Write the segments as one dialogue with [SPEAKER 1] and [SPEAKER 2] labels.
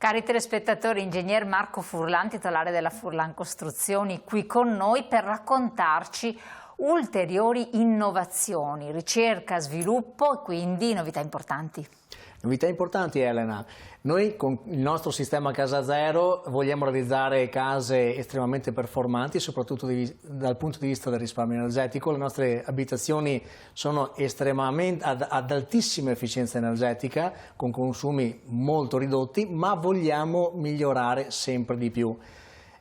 [SPEAKER 1] Cari telespettatori, ingegner Marco Furlan, titolare della Furlan Costruzioni, qui con noi per raccontarci ulteriori innovazioni, ricerca, sviluppo e quindi novità importanti.
[SPEAKER 2] Novità importanti, Elena. Noi con il nostro sistema Casa Zero vogliamo realizzare case estremamente performanti, soprattutto dal punto di vista del risparmio energetico. Le nostre abitazioni sono estremamente ad altissima efficienza energetica, con consumi molto ridotti, ma vogliamo migliorare sempre di più.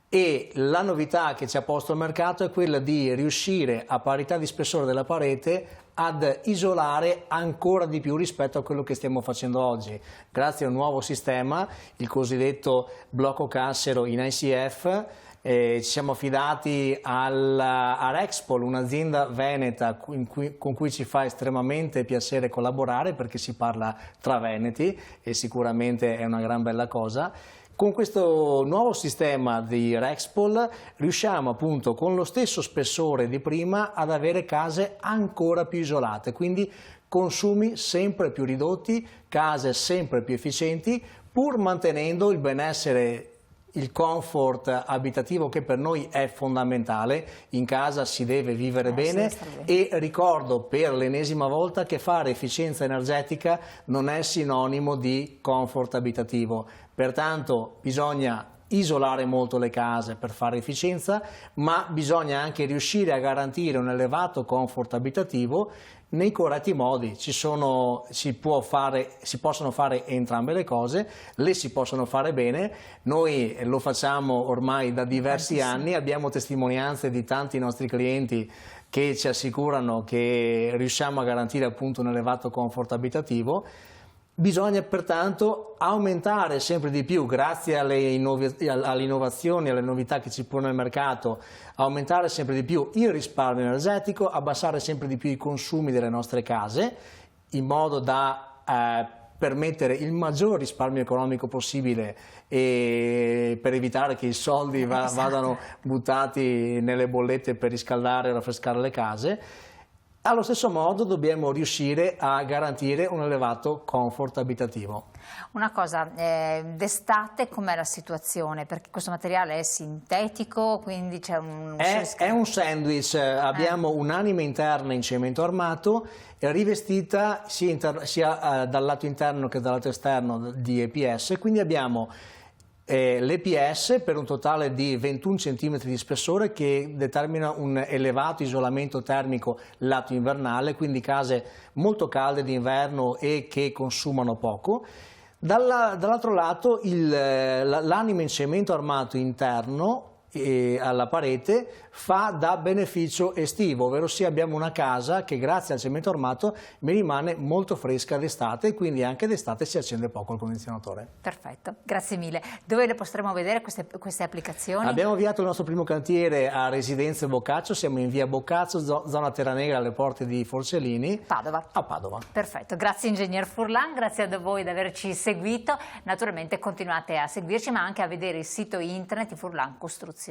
[SPEAKER 2] E la novità che ci ha posto il mercato è quella di riuscire a parità di spessore della parete ad isolare ancora di più rispetto a quello che stiamo facendo oggi. Grazie a un nuovo sistema, il cosiddetto blocco cassero in ICF, ci siamo affidati a Rexpol, un'azienda veneta con cui ci fa estremamente piacere collaborare perché si parla tra veneti e sicuramente è una gran bella cosa. Con questo nuovo sistema di Rexpol riusciamo appunto con lo stesso spessore di prima ad avere case ancora più isolate, quindi consumi sempre più ridotti, case sempre più efficienti, pur mantenendo il benessere, il comfort abitativo che per noi è fondamentale. In casa si deve vivere bene e ricordo per l'ennesima volta che fare efficienza energetica non è sinonimo di comfort abitativo. Pertanto bisogna isolare molto le case per fare efficienza, ma bisogna anche riuscire a garantire un elevato comfort abitativo nei corretti modi. Si possono fare entrambe le cose, le si possono fare bene. Noi lo facciamo ormai da diversi anni, abbiamo testimonianze di tanti nostri clienti che ci assicurano che riusciamo a garantire appunto un elevato comfort abitativo. Bisogna pertanto aumentare sempre di più, grazie alle innovazioni, alle novità che ci pone il mercato, aumentare sempre di più il risparmio energetico, abbassare sempre di più i consumi delle nostre case, in modo da permettere il maggior risparmio economico possibile e per evitare che i soldi vadano buttati nelle bollette per riscaldare o raffrescare le case. Allo stesso modo dobbiamo riuscire a garantire un elevato comfort abitativo.
[SPEAKER 1] Una cosa, d'estate com'è la situazione? Perché questo materiale è sintetico, quindi c'è un...
[SPEAKER 2] È un sandwich, abbiamo un'anima interna in cemento armato rivestita sia dal lato interno che dal lato esterno di EPS, quindi abbiamo l'EPS per un totale di 21 cm di spessore che determina un elevato isolamento termico lato invernale, quindi case molto calde d'inverno e che consumano poco. Dall'altro lato l'anima in cemento armato interno alla parete fa da beneficio estivo, ovvero sia abbiamo una casa che grazie al cemento armato mi rimane molto fresca d'estate e quindi anche d'estate si accende poco il condizionatore.
[SPEAKER 1] Perfetto, grazie mille. Dove le potremo vedere queste applicazioni?
[SPEAKER 2] Abbiamo avviato il nostro primo cantiere a Residenze Boccaccio, siamo in via Boccaccio, zona Terranegra alle porte di Forcellini,
[SPEAKER 1] Padova.
[SPEAKER 2] A Padova.
[SPEAKER 1] Perfetto, grazie ingegner Furlan, grazie a voi di averci seguito. Naturalmente continuate a seguirci ma anche a vedere il sito internet di Furlan Costruzioni.